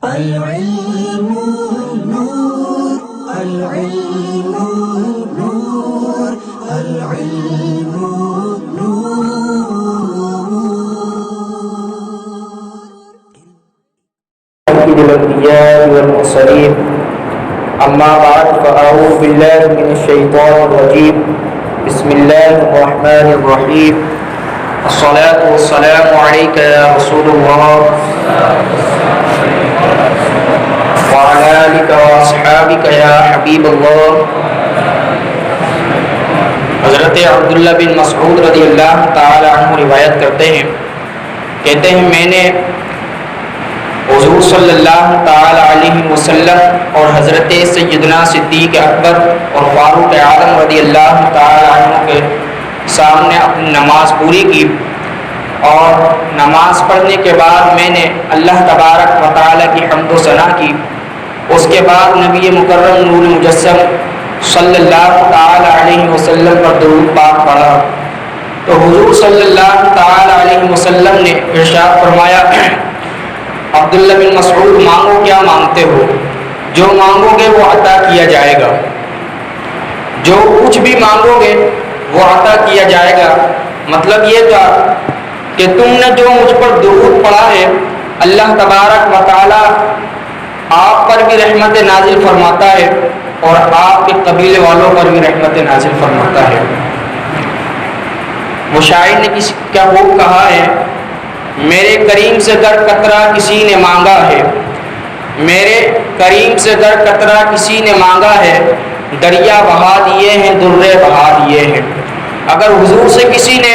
العلم نور العلم نور العلم سيد الأنبياء والمرسلين أما بعد فأعوذ بالله من الشيطان الرجيم بسم الله الرحمن الرحيم الصلاة والسلام عليك يا رسول الله وعلى آلك وأصحابك يا حبيب الله. حضرت عبداللہ بن مسعود رضی اللہ تعالی عنہ روایت کرتے ہیں، کہتے ہیں میں نے حضور صلی اللہ تعالی علیہ وسلم اور حضرت سیدنا صدیق اکبر اور فاروق اعظم رضی اللہ تعالی عنہ کے سامنے اپنی نماز پوری کی، اور نماز پڑھنے کے بعد میں نے اللہ تبارک و تعالی کی حمد و ثنا کی. اس کے بعد نبی مکرم نور مجسم صلی اللہ تعالی علیہ وسلم پر درود پاک پڑھا تو حضور صلی اللہ تعالی علیہ وسلم نے ارشاد فرمایا، عبداللہ بن مسعود مانگو کیا مانگتے ہو، جو مانگو گے وہ عطا کیا جائے گا، جو کچھ بھی مانگو گے وہ عطا کیا جائے گا. مطلب یہ تھا کہ تم نے جو مجھ پر درود پڑھا ہے اللہ تبارک و تعالی آپ پر بھی رحمت نازل فرماتا ہے اور آپ کے قبیلے والوں پر بھی رحمت نازل فرماتا ہے. مشاعر نے کیا وہ کہا ہے، میرے کریم سے گر قطرہ کسی نے مانگا ہے، میرے کریم سے گر قطرہ کسی نے مانگا ہے، دریا بہا دیے ہیں درے بہا دیے ہیں. اگر حضور سے کسی نے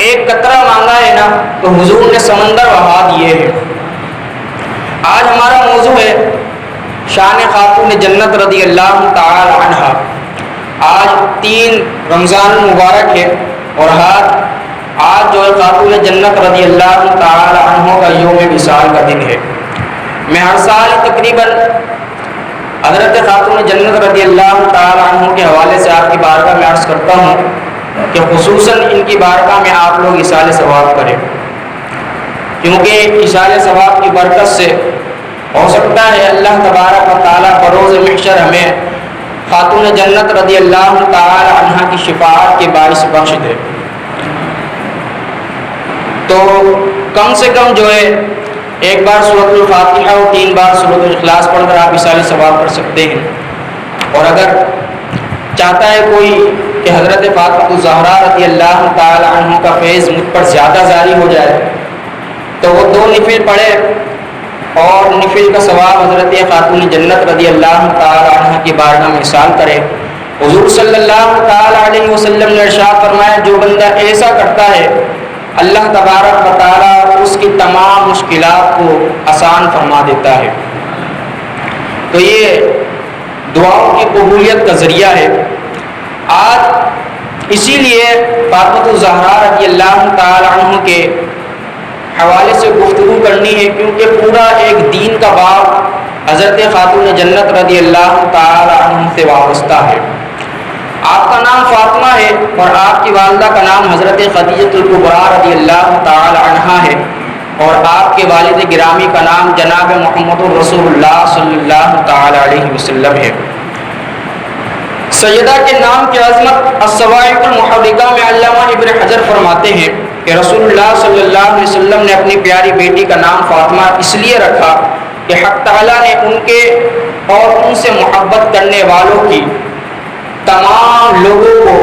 ایک قطرہ مانگا ہے نا تو حضور نے سمندر بہا دیے ہیں. آج ہمارا موضوع ہے شان خاتون جنت رضی اللہ تعالی عنہ. آج 3 رمضان المبارک ہے اور آج جو ہے خاتون جنت رضی اللہ تعالی عنہ کا یوم وصال کا دن ہے. میں ہر سال تقریباً حضرت خاتون جنت رضی اللہ تعالی عنہ کے حوالے سے آپ کی بارگاہ میں عرض کرتا ہوں کہ خصوصاً ان کی بارگاہ میں آپ لوگ ایصال ثواب کریں، کیونکہ ایصال ثواب کی برکت سے ہو سکتا ہے اللہ تبارک و تعالیٰ بروز محشر ہمیں خاتون جنت رضی اللہ تعالی عنہ کی شفاعت کے باعث بخش دے. تو کم سے کم جو ہے ایک بار سورۃ الفاتحہ اور 3 بار سورۃ الاخلاص پڑھ کر آپ ایصال ثواب کر سکتے ہیں. اور اگر چاہتا ہے کوئی کہ حضرت فاطمہ الزہرا رضی اللہ تعالی عنہ کا فیض مجھ پر زیادہ جاری ہو جائے تو وہ 2 نفل پڑھے اور نفل کا ثواب حضرت خاتون جنت رضی اللہ تعالی عنہ کی بارگاہ میں ایصال کرے. حضور صلی اللہ تعالی علیہ وسلم نے ارشاد فرمایا، جو بندہ ایسا کرتا ہے اللہ تبارک و تعالی اس کی تمام مشکلات کو آسان فرما دیتا ہے. تو یہ دعاؤں کی قبولیت کا ذریعہ ہے. آج اسی لیے فاطمہ الزہرا رضی اللہ تعالی عنہ کے حوالے سے گفتگو کرنی ہے، کیونکہ پورا ایک دین کا باب حضرت خاتون جنت رضی اللہ تعالی عنہ سے وابستہ ہے. آپ کا نام فاطمہ ہے اور آپ کی والدہ کا نام حضرت خدیجہ الکبریٰ رضی اللہ تعالی عنہا ہے، اور آپ کے والد گرامی کا نام جناب محمد رسول اللہ صلی اللہ تعالی علیہ وسلم ہے. سیدہ کے نام کی عظمت الصواعق المحرکہ میں علامہ ابن حجر فرماتے ہیں کہ رسول اللہ صلی اللہ علیہ وسلم نے اپنی پیاری بیٹی کا نام فاطمہ اس لیے رکھا کہ حق تعالیٰ نے ان کے اور ان سے محبت کرنے والوں کی تمام لوگوں کو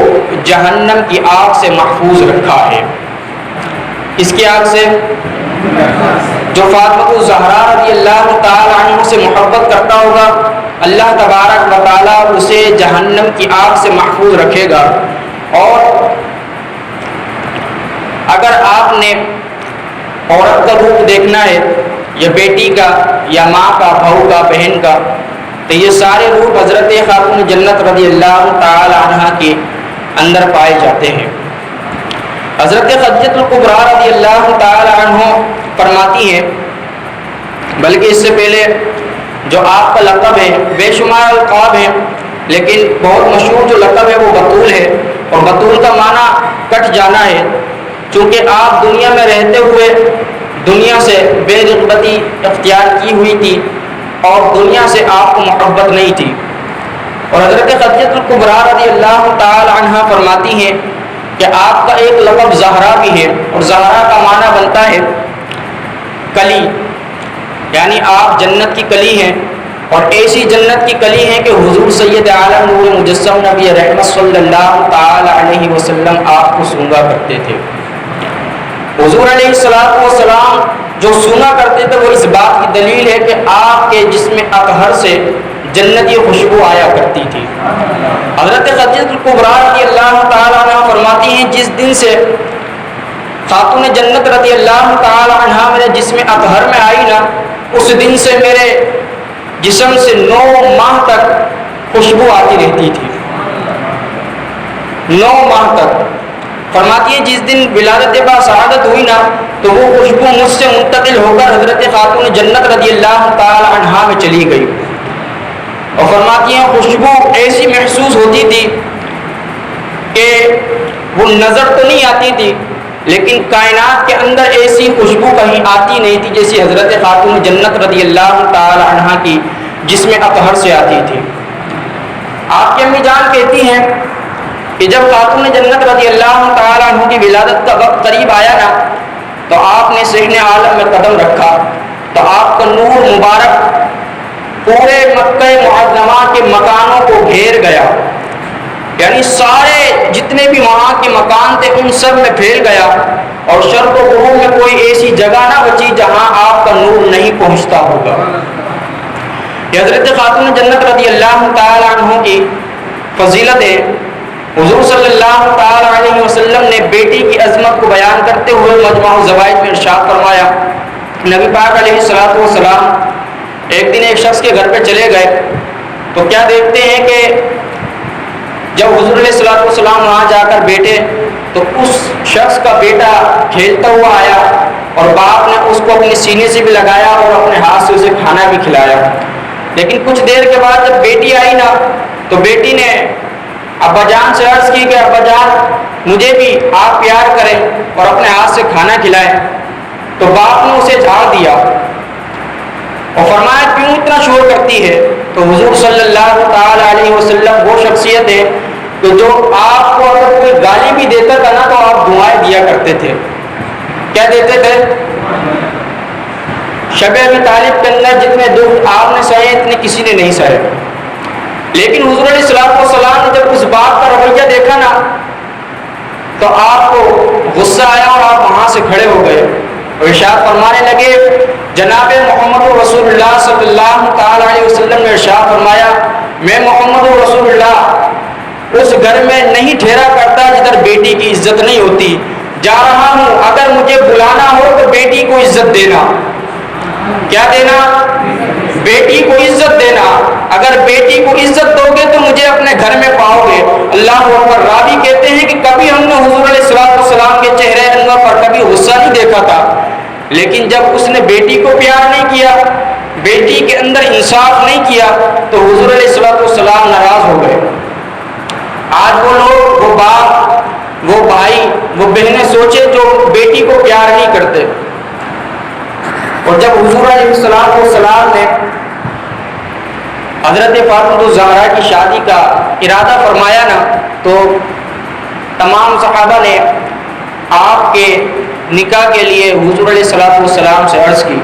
جہنم کی آگ سے محفوظ رکھا ہے. اس کی آگ سے جو فاطمہ الزہرا رضی اللہ تعالی عنہ سے محبت کرتا ہوگا اللہ تبارک و تعالیٰ اسے جہنم کی آگ سے محفوظ رکھے گا. اور اگر آپ نے عورت کا روپ دیکھنا ہے، یا بیٹی کا یا ماں کا، بہو کا، بہن کا، تو یہ سارے روپ حضرت خاتون جنت رضی اللہ تعالی عنہ کے اندر پائے جاتے ہیں. حضرت خدیجہ الکبریٰ رضی اللہ تعالی عنہ فرماتی ہیں، بلکہ اس سے پہلے جو آپ کا لقب ہے، بے شمار القاب ہیں لیکن بہت مشہور جو لقب ہے وہ بطول ہے، اور بطول کا معنی کٹ جانا ہے. چونکہ آپ دنیا میں رہتے ہوئے دنیا سے بے رغبتی اختیار کی ہوئی تھی اور دنیا سے آپ کو محبت نہیں تھی. اور حضرت خدیجہ الکبریٰ رضی اللہ تعالی عنہ فرماتی ہیں کہ آپ کا ایک لقب زہرا بھی ہے، اور زہرا کا معنی بنتا ہے کلی، یعنی آپ جنت کی کلی ہیں، اور ایسی جنت کی کلی ہیں کہ حضور سید عالم نور مجسم نبی رحمت صلی اللہ تعالی علیہ وسلم آپ کو سونگا کرتے تھے. حضور علیہ السلام جو سونا کرتے تھے وہ اس بات کی دلیل ہے کہ آپ کے جسم اطہر سے جنتی خوشبو آیا کرتی تھی. حضرت خدیجہ الکبریٰ رضی اللہ تعالی عنہ فرماتی ہیں جس دن سے خاتون جنت رضی اللہ تعالی عنہ میرے جسم اطہر میں آئی نا، اس دن سے میرے جسم سے 9 ماہ تک خوشبو آتی رہتی تھی. 9 ماہ تک. فرماتی ہے جس دن ولادت با سعادت ہوئی نا تو وہ خوشبو مجھ سے منتقل ہو کر حضرت خاتون جنت رضی اللہ تعالی عنہا میں چلی گئی. اور فرماتی ہیں خوشبو ایسی محسوس ہوتی تھی کہ وہ نظر تو نہیں آتی تھی، لیکن کائنات کے اندر ایسی خوشبو کہیں آتی نہیں تھی جیسی حضرت خاتون جنت رضی اللہ تعالی عنہا کی جسم اطہر سے آتی تھی. آپ کی امی جان کہتی ہیں کہ جب خاتون جنت رضی اللہ تعالی عنہ کی ولادت کا وقت قریب آیا نا تو آپ نے صحن عالم میں قدم رکھا تو آپ کا نور مبارک پورے مکہ معظمہ کے مکانوں کو گھیر گیا، یعنی سارے جتنے بھی وہاں کے مکان تھے ان سب میں پھیل گیا، اور شرق و غرب میں کوئی ایسی جگہ نہ بچی جہاں آپ کا نور نہیں پہنچتا ہوگا. یہ حضرت خاتون جنت رضی اللہ تعالی عنہ کی فضیلت ہے. حضور صلی اللہ تعالی علیہ وسلم نے بیٹی کی عظمت کو بیان کرتے ہوئے مجموع الزوائد میں ارشاد فرمایا، نبی پاک علیہ الصلوۃ والسلام ایک دن ایک شخص کے گھر پہ چلے گئے تو کیا دیکھتے ہیں کہ جب حضور علیہ الصلوۃ والسلام وہاں جا کر بیٹھے تو اس شخص کا بیٹا کھیلتا ہوا آیا اور باپ نے اس کو اپنے سینے سے بھی لگایا اور اپنے ہاتھ سے اسے کھانا بھی کھلایا. لیکن کچھ دیر کے بعد جب بیٹی آئی نا تو بیٹی نے ابا جان سے عرض کی کہ ابا جان مجھے بھی آپ پیار کریں اور اپنے ہاتھ سے کھانا کھلائیں. تو باپ نے اسے جھاڑ دیا اور فرمایا کیوں اتنا شور کرتی ہے؟ تو حضور صلی اللہ تعالی علیہ وسلم وہ شخصیت ہے کہ جو آپ کو اگر کوئی گالی بھی دیتا تھا نا تو آپ دعائیں دیا کرتے تھے. کیا دیتے تھے؟ شب ابی طالب کے اندر جتنے دکھ آپ نے سہے اتنے کسی نے نہیں سہے. لیکن حضور علیہ الصلوۃ والسلام نے جب اس بات کا رویہ دیکھا نا تو آپ کو غصہ آیا اور آپ وہاں سے کھڑے ہو گئے اور ارشاد فرمانے لگے، جناب محمد رسول اللہ صلی اللہ تعالی علیہ وسلم نے ارشاد فرمایا میں محمد رسول اللہ اس گھر میں نہیں ٹھہرا کرتا جدھر بیٹی کی عزت نہیں ہوتی. جا رہا ہوں، اگر مجھے بلانا ہو تو بیٹی کو عزت دینا. کیا دینا؟ بیٹی کو عزت دینا. اگر بیٹی کو عزت دو گے تو مجھے اپنے گھر میں پاؤ گے. اللہ اکبر. راوی کہتے ہیں کہ کبھی ہم نے حضور علیہ الصلوۃ والسلام کے چہرے انور پر کبھی غصہ نہیں دیکھا تھا، لیکن جب اس نے بیٹی کو پیار نہیں کیا، بیٹی کے اندر انصاف نہیں کیا تو حضور علیہ الصلوۃ والسلام ناراض ہو گئے. آج وہ لوگ، وہ باپ، وہ بھائی، وہ بہنیں سوچے جو بیٹی کو پیار نہیں کرتے. اور جب حضور علیہ السلام نے حضرت فاطمہ الزہرا کی شادی کا ارادہ فرمایا نا تو تمام صحابہ نے آپ کے نکاح کے لیے حضور علیہ السلام سے عرض کی،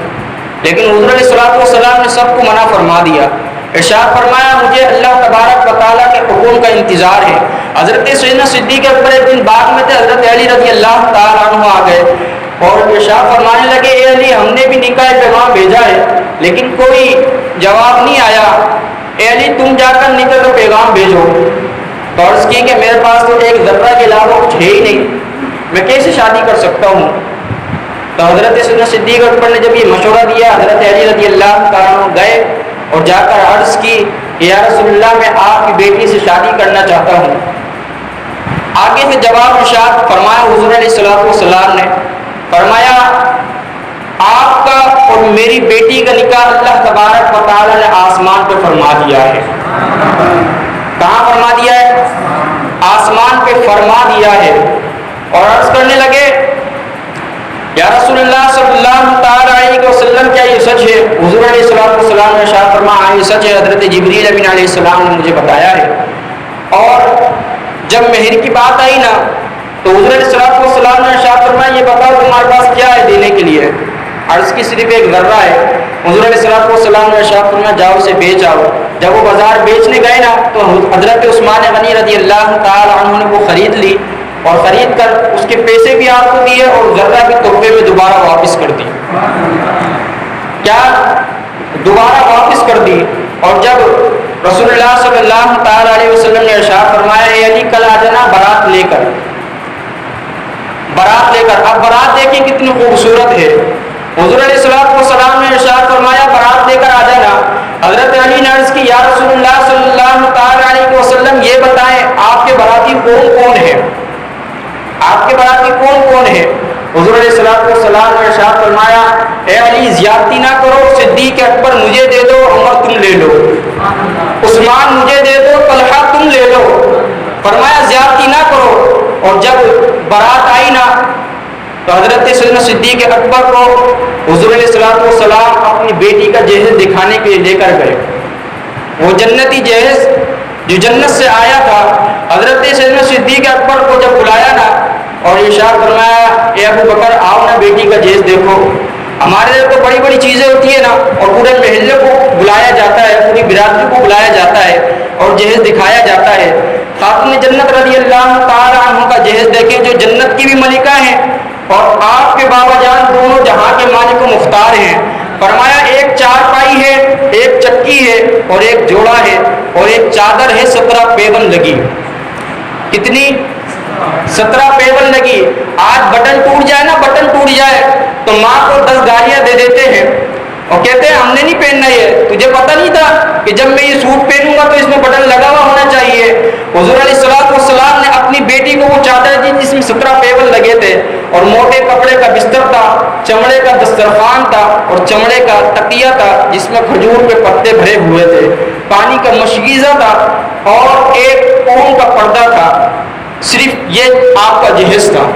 لیکن حضور علیہ السلام نے سب کو منع فرما دیا. ارشاد فرمایا مجھے اللہ تبارک و تعالیٰ کے حکم کا انتظار ہے. حضرت سیدنا صدیق اکبر ایک دن بعد میں تھے، حضرت علی رضی اللہ تعالیٰ عنہ آ گئے اور ارشاد فرمانے لگے اے علی ہم نے بھی نکاح پیغام بھیجا ہے لیکن کوئی جواب نہیں آیا. اے علی تم جا کر نکاح کا پیغام بھیجو. تو عرض کی کہ میرے پاس تو ایک ذرہ کے علاوہ کچھ ہے ہی نہیں، میں کیسے شادی کر سکتا ہوں؟ تو حضرت سیدنا صدیق اکبر نے جب یہ مشورہ دیا حضرت علی رضی اللہ تعالیٰ عنہ گئے اور جا کر عرض کی کہ یا رسول اللہ میں آپ کی بیٹی سے شادی کرنا چاہتا ہوں. آگے سے جواب ارشاد فرمایا حضور علیہ السلام نے فرمایا آپ کا اور میری بیٹی کا نکاح اللہ تبارک و تعالیٰ نے آسمان پہ فرما دیا ہے. کہاں فرما دیا ہے؟ آسمان پہ فرما دیا ہے. اور عرض کرنے لگے یا رسول رسول اللہ صلی اللہ تعالی علیہ وسلم کیا یہ سچ ہے؟ حضور علیہ السلام نے ارشاد فرمایا ہاں یہ سچ ہے، حضرت جبریل امین علیہ السلام نے مجھے بتایا ہے۔ اور جب مہر کی بات آئی نا تو حضور علیہ السلام نے ارشاد فرمایا یہ بتاؤ تمہارے پاس کیا ہے دینے کے لیے؟ عرض کی صرف ایک ذرہ ہے۔ حضور علیہ السلام نے ارشاد فرمایا جاؤ اسے بیچ آؤ۔ جب وہ بازار بیچنے گئے نا تو حضرت عثمان غنی رضی اللہ تعالی عنہ نے وہ خرید لی اور خرید کر اس کے پیسے بھی آپ کو دیے اور ذرہ بھی تحفے میں دوبارہ واپس کر دی۔ کیا دوبارہ واپس کر دی؟ اور جب رسول اللہ صلی اللہ تعالی علیہ وسلم نے ارشاد فرمایا اے علی کل آ جانا بارات لے کر، بارات لے کر۔ اب بارات دیکھیں کتنی خوبصورت ہے۔ حضور علیہ السلام نے ارشاد فرمایا بارات لے کر آ جانا۔ حضرت علی نے عرض کی یا رسول اللہ صلی اللہ تعالی علیہ وسلم یہ بتائیں آپ کے باراتی کون کون ہے؟ آپ کے باراتی کون کون ہے؟ حضور علیہ السلام نے ارشاد فرمایا اے علی زیادتی نہ کرو، صدیق اکبر مجھے دے دو، عمر تم لے لو، عثمان مجھے دے دو، طلحہ تم لے لو۔ فرمایا زیادتی نہ کرو۔ اور جب بارات آئی نا تو حضرت سیدنا صدیق اکبر کو حضور علیہ السلام اپنی بیٹی کا جہیز دکھانے کے لیے لے کر گئے۔ وہ جنتی جہیز جو جنت سے آیا تھا، حضرت سیدنا صدیق اکبر کو جب بلایا نا اور ارشاد فرمایا اے ابو بکر آؤ نا بیٹی کا جہیز دیکھو۔ ہمارے ادھر تو بڑی بڑی چیزیں ہوتی ہیں نا اور پورے محلے کو بلایا جاتا ہے، پوری برادری کو بلایا جاتا ہے اور جہیز دکھایا جاتا ہے۔ خاتون جنت رضی اللہ تعالی عنہ کا جہیز دیکھیں جو جنت کی بھی ملکہ ہیں اور آپ کے بابا جان دونوں جہاں کے مالک و مختار ہیں۔ فرمایا ایک چارپائی ہے، ایک چکی ہے اور ایک جوڑا ہے اور ایک چادر ہے 17 پیبند لگی۔ کتنی؟ 17 پیبند لگی۔ آج بٹن ٹوٹ جائے نا، بٹن ٹوٹ جائے تو ماں کو 10 گالیاں دے دیتے ہیں اور کہتے ہیں ہم نے نہیں پہننا یہ، تجھے پتہ نہیں تھا کہ جب میں یہ سوٹ پہنوں گا تو اس میں بٹن لگا ہوا ہونا چاہیے۔ حضور علیہ السلام نے اپنی بیٹی کو وہ چادر دی جس میں 17 پیبند لگے تھے اور موٹے کپڑے کا بستر تھا، چمڑے کا دسترخوان تھا اور چمڑے کا تکیہ تھا جس میں کھجور کے پتے بھرے ہوئے تھے، پانی کا مشکیزہ تھا اور ایک اون کا پردہ تھا۔ صرف یہ آپ کا جہیز تھا،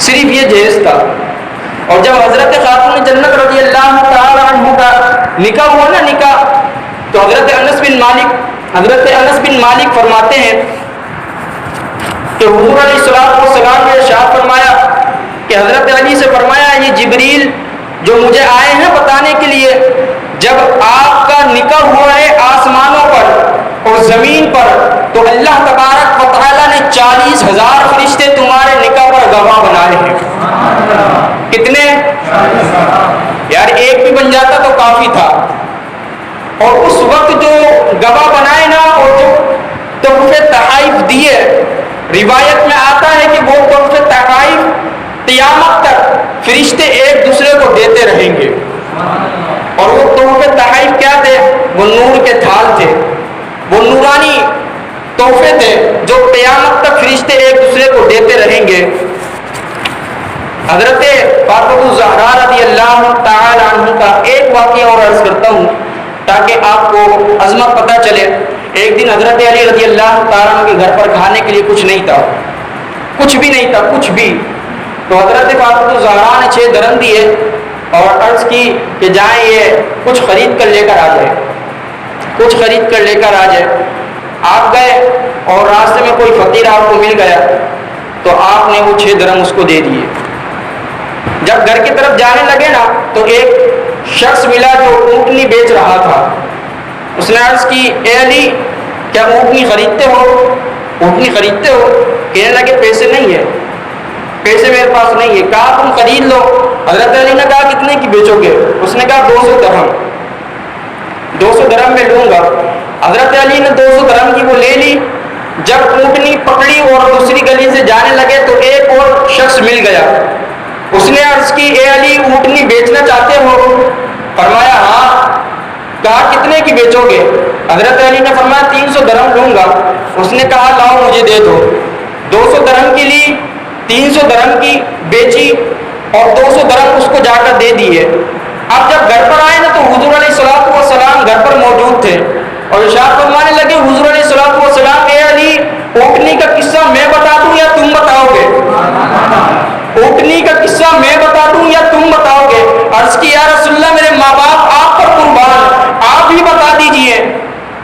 صرف یہ جہیز تھا۔ اور جب حضرت خاتون جنت رضی اللہ تعالی عنہ کا نکاح ہوا نا نکاح، تو حضرت انس بن مالک فرماتے ہیں کہ حضور علیہ السلام نے ارشاد فرمایا کہ حضرت علی سے فرمایا یہ جبریل جو مجھے آئے ہیں بتانے کے لیے جب آپ کا نکاح ہوا ہے آسمانوں پر اور زمین پر تو اللہ تبارک و تعالیٰ نے 40,000 فرشتے تمہارے نکاح پر گواہ بنائے ہیں۔ کتنے؟ یار ایک بھی بن جاتا تو کافی تھا۔ اور اس وقت جو گواہ بنائے نا اور جو تحفے تحائف دیے، روایت میں آتا ہے کہ وہ تحفے تحائف قیامت تک فرشتے ایک دوسرے کو دیتے رہیں گے۔ اور وہ تحفے تحائف کیا تھے؟ وہ نور کے تھال تھے، وہ نورانی تحفے تھے جو قیامت تک فرشتے ایک دوسرے کو دیتے رہیں گے۔ حضرت فاطمہ الزہرا رضی اللہ تعالی عنہ کا ایک واقعہ اور عرض کرتا ہوں تاکہ آپ کو عظمت پتہ چلے۔ ایک دن حضرت علی رضی اللہ تعالی عنہ کے گھر پر کھانے کے لیے کچھ نہیں تھا، کچھ بھی نہیں تھا، کچھ بھی۔ تو حضرت فاطمہ الزہرا نے 6 درہم دیے اور عرض کی کہ جائیں یہ کچھ خرید کر لے کر آ جائے، کچھ خرید کر لے کر آ جائے۔ آپ گئے اور راستے میں کوئی فقیر آپ کو مل گیا تو آپ نے وہ 6 درہم اس کو دے دیے۔ جب گھر کی طرف جانے لگے نا تو ایک شخص ملا جو اونٹنی بیچ رہا تھا۔ اس نے عرض کی اے علی کیا اونٹنی خریدتے ہو؟ اونٹنی خریدتے ہو؟ کہنے لگے پیسے نہیں ہے، پیسے میرے پاس نہیں ہے۔ کہا تم خرید لو۔ حضرت علی نے کہا کتنے کی بیچو گے؟ اس نے کہا 200 درہم، 200 درہم میں لوں گا۔ حضرت علی نے 200 درہم کی وہ لے لی۔ جب اونٹنی پکڑی اور دوسری گلی سے جانے لگے تو ایک اور شخص مل گیا۔ اس نے عرض کی اے علی اونٹنی بیچنا چاہتے ہو؟ فرمایا ہاں۔ کہا کتنے کی بیچو گے؟ حضرت علی نے فرمایا 300 درہم لوں گا۔ اس نے کہا لاؤ مجھے دے دو۔ 200 درہم کی لی، 300 درہم کی بیچی اور 200 درہم اس کو جا کر دے دیے۔ اب جب گھر پر آئے نا تو حضور علیہ السلام گھر پر موجود تھے اور ارشاد فرمانے لگے حضور علیہ السلام اے علی اونٹنی کا قصہ میں بتا دوں یا تم بتاؤ گے؟ اونٹنی کا قصہ میں بتا دوں یا تم بتاؤ گے؟ عرض کی یا رسول اللہ میرے ماں باپ آپ پر قربان، آپ ہی بتا دیجئے۔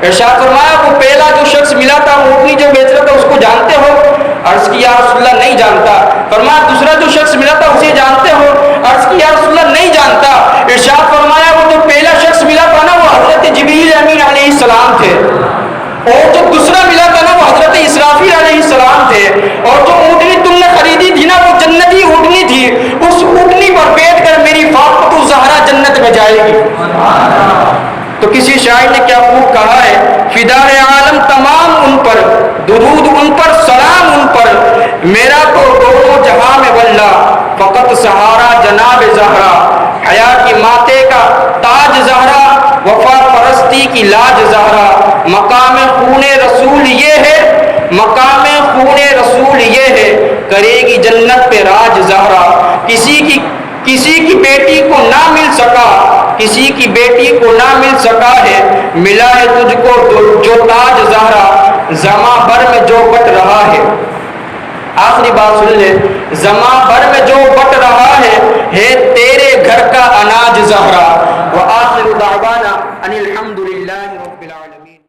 ارشاد فرمایا وہ پہلا جو شخص ملا تھا اونٹنی جو بیچ رہا تھا اس کو جانتے ہو؟ عرض کی یا رسول اللہ نہیں جانتا۔ فرمایا دوسرا جو شخص ملا تھا اسے جانتے ہو؟ عرض کی یا رسول اللہ نہیں جانتا۔ ارشاد فرمایا وہ جو پہلا شخص ملا تھا نا وہ حضرت جبریل امین علیہ السلام تھے، اور جو دوسرا ملا تھا نا وہ حضرت اسرافیل علیہ السلام تھے، اور جو اونٹنی تم نے خریدی تھی نا وہ جنتی اونٹنی تھی، اس اونٹنی پر بیٹھ کر میری فاطمہ الزہرا جنت میں جائے گی۔ تو کسی شاعر نے کیا خوب کہا ہے، فدار عالم تمام ان پر، درود ان پر، سلام ان پر، میرا تو دونوں جہاں میں واللہ فقط سہارا جناب زہرا، حیا کی ماتے کا تاج زہرا، وفا پرستی کی لاج زہرا، مقام خون رسول یہ ہے، مقام خون رسول یہ ہے، کرے گی جنت پہ راج زہرا، کسی کی بیٹی کو نہ مل سکا، کسی کی بیٹی کو نہ مل سکا ہے، ملا ہے تجھ کو جو تاج زہرا، زماں بھر میں جو بٹ رہا ہے، آخری بات سن لے، زماں بھر میں جو بٹ رہا ہے